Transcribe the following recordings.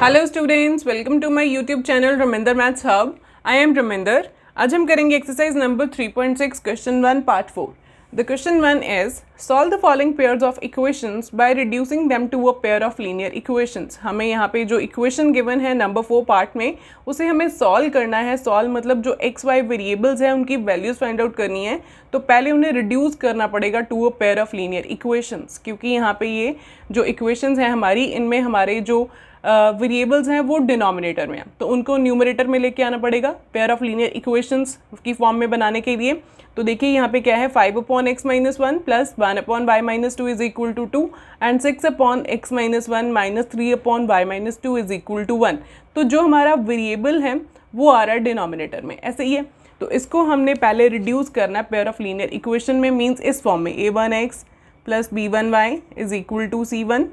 Hello students, welcome to my YouTube channel Raminder maths hub. I am Raminder. आज हम करेंगे exercise number 3.6 question 1 part 4। The question 1 is solve the following pairs of equations by reducing them to a pair of linear equations. हमें यहाँ पे जो equation given है number 4 part में, उसे हमें सॉल्व करना है। सॉल्व मतलब जो एक्स वाई वेरिएबल्स हैं उनकी वैल्यूज फाइंड आउट करनी है। तो पहले उन्हें रिड्यूस करना पड़ेगा to a pair of linear equations, क्योंकि यहाँ पे ये जो इक्वेशंस हैं हमारी, इनमें हमारे जो वेरिएबल्स हैं वो डिनोमिनेटर में हैं, तो उनको न्यूमरेटर में लेके आना पड़ेगा पेयर ऑफ लीनियर इक्वेशंस की फॉर्म में बनाने के लिए। तो देखिए यहाँ पे क्या है, 5/x-1 plus 1/y-2 is equal to 2 and 6/x-1 minus 3/y-2 is equal to 1। तो जो हमारा वेरिएबल है वो आ रहा है डिनोमिनेटर में, ऐसे ही है। तो इसको हमने पहले रिड्यूस करना है पेयर ऑफ लीनियर इक्वेशन में, मीन्स इस फॉर्म में a1x plus b1y is equal to c1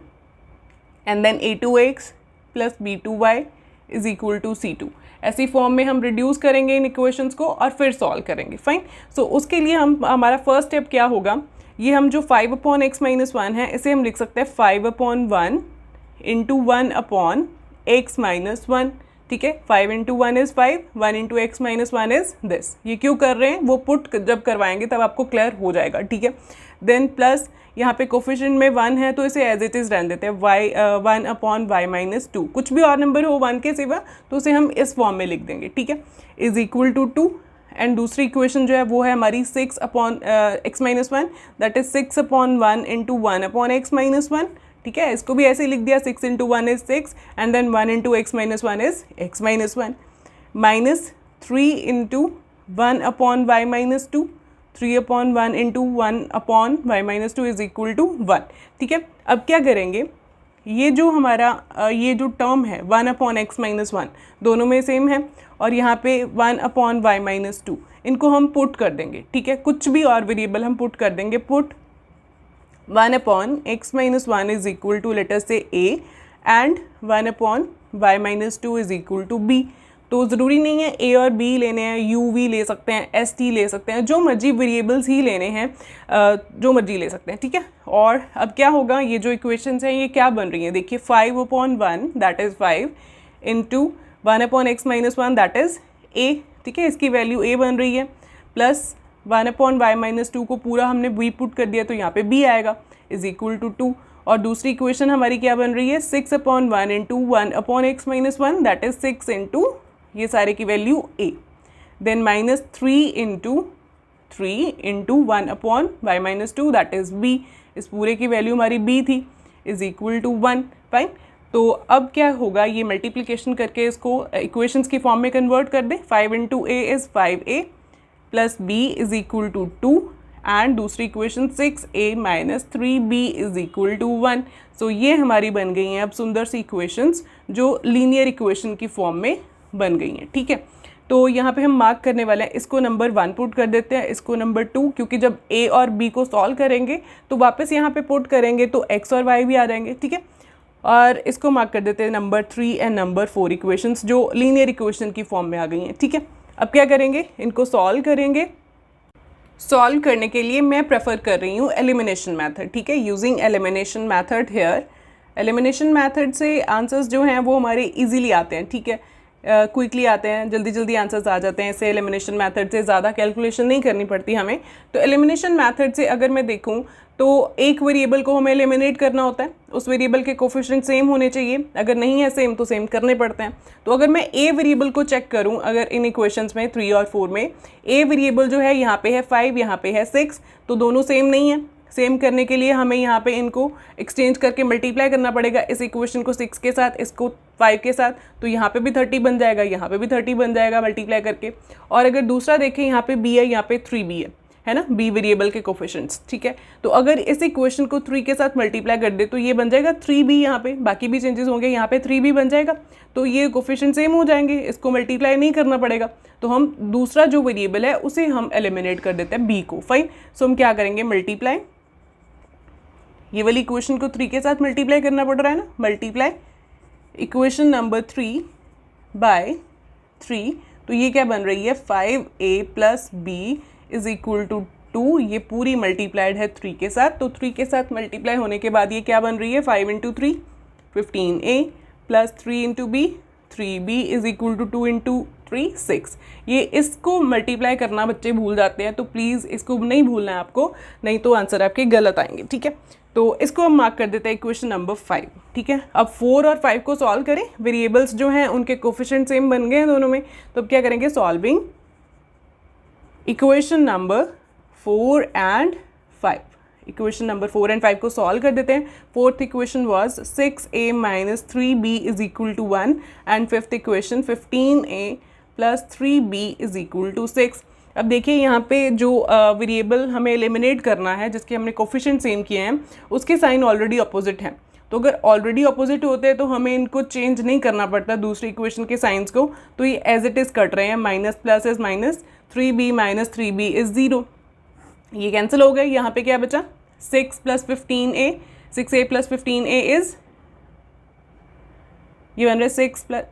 and then a2x plus b2y is equal to c2। ऐसी फॉर्म में हम रिड्यूस करेंगे इन इक्वेशंस को और फिर सॉल्व करेंगे। फाइन। सो उसके लिए हमारा फर्स्ट स्टेप क्या होगा, ये हम जो 5/x-1 है इसे हम लिख सकते हैं 5/1 इंटू 1/x-1। ठीक है, 5 into 1 is 5, 1 into x-1 is this. ये क्यों कर रहे हैं वो पुट जब करवाएंगे तब आपको क्लियर हो जाएगा। ठीक है, देन प्लस यहाँ पे कोफिशिएंट में 1 है तो इसे एज इट इज़ रहने देते हैं, 1/y-2। कुछ भी और नंबर हो 1 के सिवा तो उसे हम इस फॉर्म में लिख देंगे। ठीक है, इज इक्वल टू 2 एंड दूसरी इक्वेशन जो है वो है हमारी 6/x-1, that is 6/1 into 1/x-1। ठीक है, इसको भी ऐसे ही लिख दिया, 6 into 1 is 6 and then 1 into x-1 is x-1 minus 3 into 1/y-2, 3/1 into 1/y-2 is equal to 1। ठीक है, अब क्या करेंगे, ये जो हमारा ये जो टर्म है 1/x-1 दोनों में सेम है और यहाँ पे 1/y-2 इनको हम पुट कर देंगे। ठीक है, कुछ भी और वेरिएबल हम पुट कर देंगे। Put 1/x-1 is equal to let us say a and 1/y-2 is equal to b। तो ज़रूरी नहीं है a और b लेने हैं, u v ले सकते हैं, s t ले सकते हैं, जो मर्जी वेरिएबल्स ही लेने हैं, जो मर्जी ले सकते हैं। ठीक है, और अब क्या होगा, ये जो इक्वेशंस हैं ये क्या बन रही हैं, देखिए 5/1 that is 5 into 1/x-1 that is a। ठीक है, इसकी वैल्यू a बन रही है, प्लस 1/y-2 को पूरा हमने b पुट कर दिया तो यहाँ पे b आएगा, इज इक्वल टू 2। और दूसरी इक्वेशन हमारी क्या बन रही है, 6/1 into 1/x-1 that is 6 into ये सारे की value a, then minus 3 into 1/y-2 that is b। इस पूरे की वैल्यू हमारी b थी, इज इक्वल टू 1। फाइन। तो अब क्या होगा, ये मल्टीप्लिकेशन करके इसको इक्वेशंस की फॉर्म में कन्वर्ट कर दें। 5 into a is 5a plus b is equal to 2 and दूसरी equation 6a minus 3b is equal to 1। So ये हमारी बन गई हैं अब सुंदर सी इक्वेशंस जो लीनियर इक्वेशन की फॉर्म में बन गई हैं। ठीक है, तो यहाँ पे हम मार्क करने वाले हैं, इसको नंबर 1 पुट कर देते हैं, इसको नंबर 2, क्योंकि जब a और b को सॉल्व करेंगे तो वापस यहाँ पे पुट करेंगे तो x और y भी आ जाएंगे। ठीक है, और इसको मार्क कर देते हैं नंबर 3 एंड नंबर 4 इक्वेशंस जो लीनियर इक्वेशन की फॉर्म में आ गई हैं। ठीक है, अब क्या करेंगे, इनको सॉल्व करेंगे। सॉल्व करने के लिए मैं प्रेफर कर रही हूँ एलिमिनेशन मेथड। ठीक है, using elimination method here. Elimination method से आंसर्स जो हैं वो हमारे इजीली आते हैं। ठीक है, क्विकली आते हैं, जल्दी जल्दी आंसर्स आ जाते हैं। इससे एलिमिनेशन मेथड से ज़्यादा कैलकुलेशन नहीं करनी पड़ती हमें। तो एलिमिनेशन मेथड से अगर मैं देखूँ तो एक वेरिएबल को हमें एलिमिनेट करना होता है, उस वेरिएबल के कोफिशिएंट सेम होने चाहिए, अगर नहीं है सेम तो सेम करने पड़ते हैं। तो अगर मैं ए वेरिएबल को चेक करूं, अगर इन इक्वेशंस में 3 और 4 में ए वेरिएबल जो है यहाँ पे है 5, यहाँ पे है 6, तो दोनों सेम नहीं है। सेम करने के लिए हमें यहाँ पे इनको एक्सचेंज करके मल्टीप्लाई करना पड़ेगा, इस इक्वेशन को 6 के साथ, इसको 5 के साथ, तो यहाँ पे भी 30 बन जाएगा, यहाँ पे भी 30 बन जाएगा मल्टीप्लाई करके। और अगर दूसरा देखें, यहाँ पे b है, यहाँ पे 3b है ना, b वेरिएबल के कोफिशिएंट्स। ठीक है, तो अगर इस इक्वेशन को 3 के साथ मल्टीप्लाई कर दे तो ये बन जाएगा 3b, यहाँ पे बाकी भी चेंजेस होंगे, यहाँ पे 3b बन जाएगा, तो ये कोफिशिएंट सेम हो जाएंगे, इसको मल्टीप्लाई नहीं करना पड़ेगा। तो हम दूसरा जो वेरिएबल है उसे हम एलिमिनेट कर देते हैं b को। फाइन। सो हम क्या करेंगे, मल्टीप्लाई, ये वाली इक्वेशन को 3 के साथ मल्टीप्लाई करना पड़ रहा है ना, मल्टीप्लाई इक्वेशन नंबर 3 बाय 3, तो ये क्या बन रही है, 5a plus b is equal to 2, ये पूरी मल्टीप्लाइड है 3 के साथ, तो 3 के साथ मल्टीप्लाई होने के बाद ये क्या बन रही है, 5 into 3 15a plus 3 into B 3b is equal to 2 into 3 6। ये इसको मल्टीप्लाई करना बच्चे भूल जाते हैं, तो प्लीज़ इसको नहीं भूलना है आपको, नहीं तो आंसर आपके गलत आएंगे, ठीक है। तो इसको हम मार्क कर देते हैं इक्वेशन नंबर 5, ठीक है। अब 4 और 5 को सॉल्व करें, वेरिएबल्स जो हैं उनके कोफिशिएंट सेम बन गए हैं दोनों में, तो अब क्या करेंगे, solving equation number 4 and 5। Equation number 4 and 5 को सॉल्व कर देते हैं। Fourth equation was 6a minus 3b is equal to 1 and fifth equation 15a plus 3b is equal to 6। अब देखिए यहाँ पे जो वेरिएबल हमें एलिमिनेट करना है, जिसके हमने कोफिशिएंट सेम किए हैं, उसके साइन ऑलरेडी अपोजिट हैं। तो अगर ऑलरेडी अपोजिट होते हैं तो हमें इनको चेंज नहीं करना पड़ता दूसरी इक्वेशन के साइंस को, तो ये एज इट इज़ कट रहे हैं। Minus plus is minus, 3b minus 3b is 0, ये कैंसिल हो गए। यहाँ पे क्या बचा, 6 plus 15a, 6a plus 15a is, ये बन रहा है 6 plus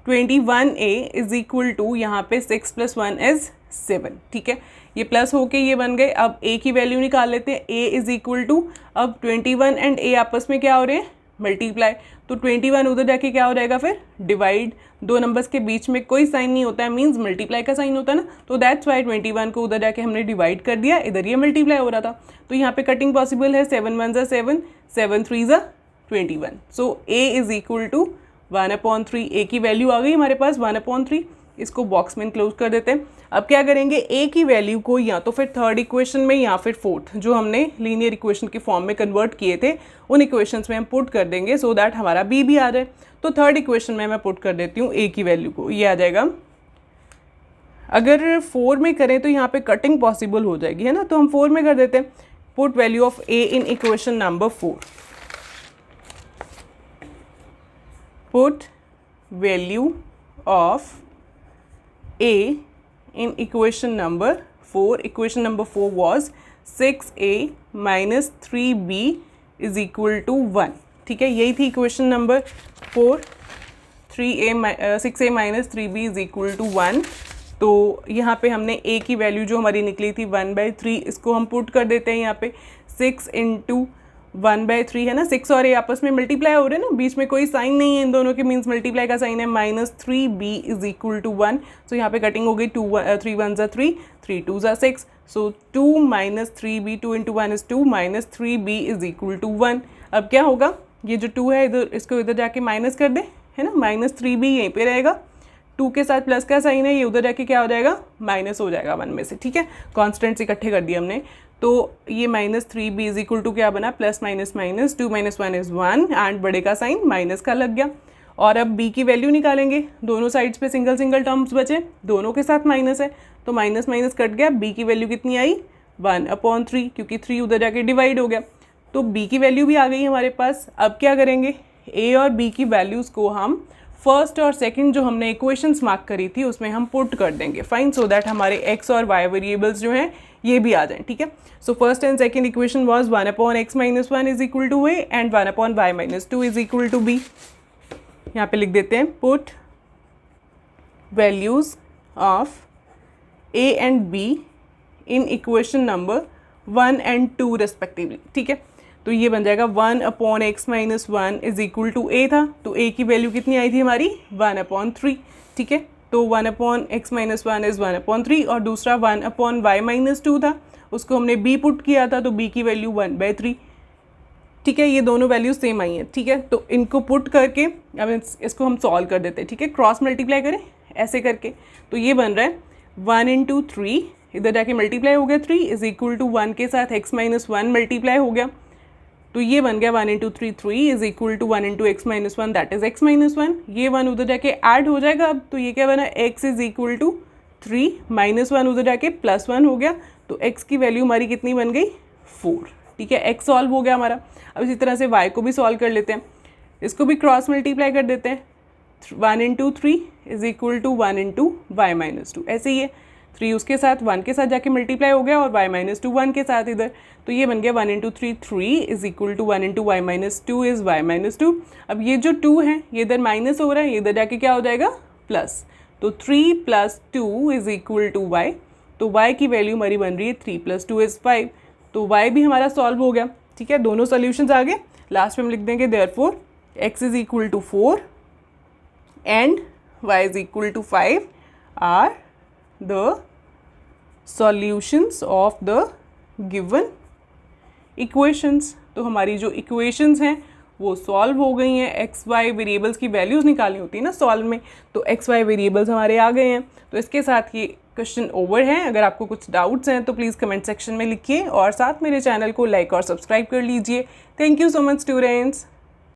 21a is equal to, यहाँ पे 6 प्लस 1 इज 7, ठीक है। ये प्लस होके ये बन गए। अब a की वैल्यू निकाल लेते हैं, a इज इक्वल टू, अब 21 एंड a आपस में क्या हो रहे हैं, मल्टीप्लाई, तो 21 उधर जाके क्या हो जाएगा फिर, डिवाइड। दो नंबर्स के बीच में कोई साइन नहीं होता है, मीन्स मल्टीप्लाई का साइन होता है ना, तो दैट्स वाई 21 को उधर जाके हमने डिवाइड कर दिया, इधर ये मल्टीप्लाई हो रहा था, तो यहाँ पे कटिंग पॉसिबल है। 7 1 ज़ा 7, 7 3 ज़ा 21, so a is equal to 1/3। a की वैल्यू आ गई हमारे पास 1/3, इसको बॉक्स में इनक्लोज कर देते हैं। अब क्या करेंगे, a की वैल्यू को या तो फिर थर्ड इक्वेशन में या फिर फोर्थ, जो हमने लीनियर इक्वेशन के फॉर्म में कन्वर्ट किए थे, उन इक्वेशंस में हम पुट कर देंगे सो दैट हमारा b भी आ जाए। तो थर्ड इक्वेशन में मैं पुट कर देती हूँ a की वैल्यू को, ये आ जाएगा। अगर 4 में करें तो यहाँ पे कटिंग पॉसिबल हो जाएगी, है ना, तो हम 4 में कर देते हैं। Put value of a in equation number 4, put value of a in equation number 4. Equation number 4 was 6a minus 3b is equal to 1, ठीक है, यही थी equation number 4। 6a minus 3b is equal to 1। तो यहाँ पे हमने a की value जो हमारी निकली थी 1/3, इसको हम पुट कर देते हैं यहाँ पे। 6 इंटू 1/3 है ना, 6 और a आपस में मल्टीप्लाई हो रहे हैं ना, बीच में कोई साइन नहीं है इन दोनों के, मीन्स मल्टीप्लाई का साइन है। Minus 3b is equal to 1, so यहाँ पे कटिंग हो गई। 3 1 ज़ा 3, 3 2 ज़ा 6, so 2 minus 3b, 2 into 1 is 2, minus 3b is equal to 1। अब क्या होगा, ये जो 2 है इधर, इसको इधर जाके माइनस कर दे, है ना, माइनस 3b यहीं पे रहेगा, 2 के साथ प्लस का साइन है, ये उधर जाके क्या हो जाएगा, माइनस हो जाएगा 1 में से, ठीक है। कॉन्स्टेंट्स इकट्ठे कर दिए हमने, तो ये minus 3b is equal to क्या बना, plus minus minus, 2 minus 1 is 1 and बड़े का साइन माइनस का लग गया। और अब b की वैल्यू निकालेंगे, दोनों साइड्स पे सिंगल सिंगल टर्म्स बचे, दोनों के साथ माइनस है, तो माइनस माइनस कट गया। b की वैल्यू कितनी आई, 1/3, क्योंकि 3 उधर जाके डिवाइड हो गया, तो b की वैल्यू भी आ गई हमारे पास। अब क्या करेंगे, a और b की वैल्यूज़ को हम फर्स्ट और सेकंड जो हमने इक्वेशंस मार्क करी थी उसमें हम पुट कर देंगे, फाइन, सो दैट हमारे x और y वेरिएबल्स जो हैं ये भी आ जाएं, ठीक है। So first and second equation was 1/x minus 1 is equal to a and 1/y minus 2 is equal to b। यहाँ पे लिख देते हैं, put values of a and b in equation number 1 and 2 respectively, ठीक है। तो ये बन जाएगा 1/x minus 1 is equal to a था, तो a की वैल्यू कितनी आई थी हमारी, 1/3, ठीक है। तो 1/x माइनस 1 इज़ 1/3, और दूसरा 1/y माइनस 2 था, उसको हमने b पुट किया था, तो b की वैल्यू 1/3, ठीक है। ये दोनों वैल्यूज सेम आई हैं, ठीक है। तो इनको पुट करके अब इसको हम सॉल्व कर देते हैं, ठीक है। क्रॉस मल्टीप्लाई करें ऐसे करके, तो ये बन रहा है 1 इंटू 3, इधर जाके मल्टीप्लाई हो गया 3 इज इक्वल टू 1 के साथ x माइनस 1 मल्टीप्लाई हो गया, तो ये बन गया 1 into 3 3 is equal to 1 into X minus 1 that is x minus 1। ये 1 उधर जाके ऐड हो जाएगा अब, तो ये क्या बना, x is equal to 3 minus 1 उधर जाके प्लस 1 हो गया, तो x की वैल्यू हमारी कितनी बन गई, 4, ठीक है। x सॉल्व हो गया हमारा। अब इसी तरह से y को भी सॉल्व कर लेते हैं, इसको भी क्रॉस मल्टीप्लाई कर देते हैं। 1 into 3 is equal to 1 into Y minus 2, ऐसे ही है, 3 उसके साथ 1 के साथ जाके मल्टीप्लाई हो गया, और y माइनस 2 1 के साथ इधर, तो ये बन गया 1 into 3 3 is equal to 1 into Y minus 2 is Y minus 2। अब ये जो 2 है ये इधर माइनस हो रहा है, ये इधर जाके क्या हो जाएगा, प्लस, तो 3 plus 2 is equal to y, तो y की वैल्यू हमारी बन रही है 3 प्लस 2 इज़ 5, तो y भी हमारा सॉल्व हो गया, ठीक है। दोनों सोल्यूशंस आ गए। लास्ट में हम लिख देंगे therefore x is equal to 4 and y is equal to 5 are the solutions of the given equations. तो हमारी जो इक्वेशंस हैं वो सॉल्व हो गई हैं. एक्स वाई वेरिएबल्स की वैल्यूज़ निकालनी होती है ना सॉल्व में, तो एक्स वाई वेरिएबल्स हमारे आ गए हैं. तो इसके साथ ये क्वेश्चन ओवर है. अगर आपको कुछ डाउट्स हैं तो प्लीज़ कमेंट सेक्शन में लिखिए और साथ मेरे चैनल को लाइक और सब्सक्राइब कर लीजिए. Thank you so much students.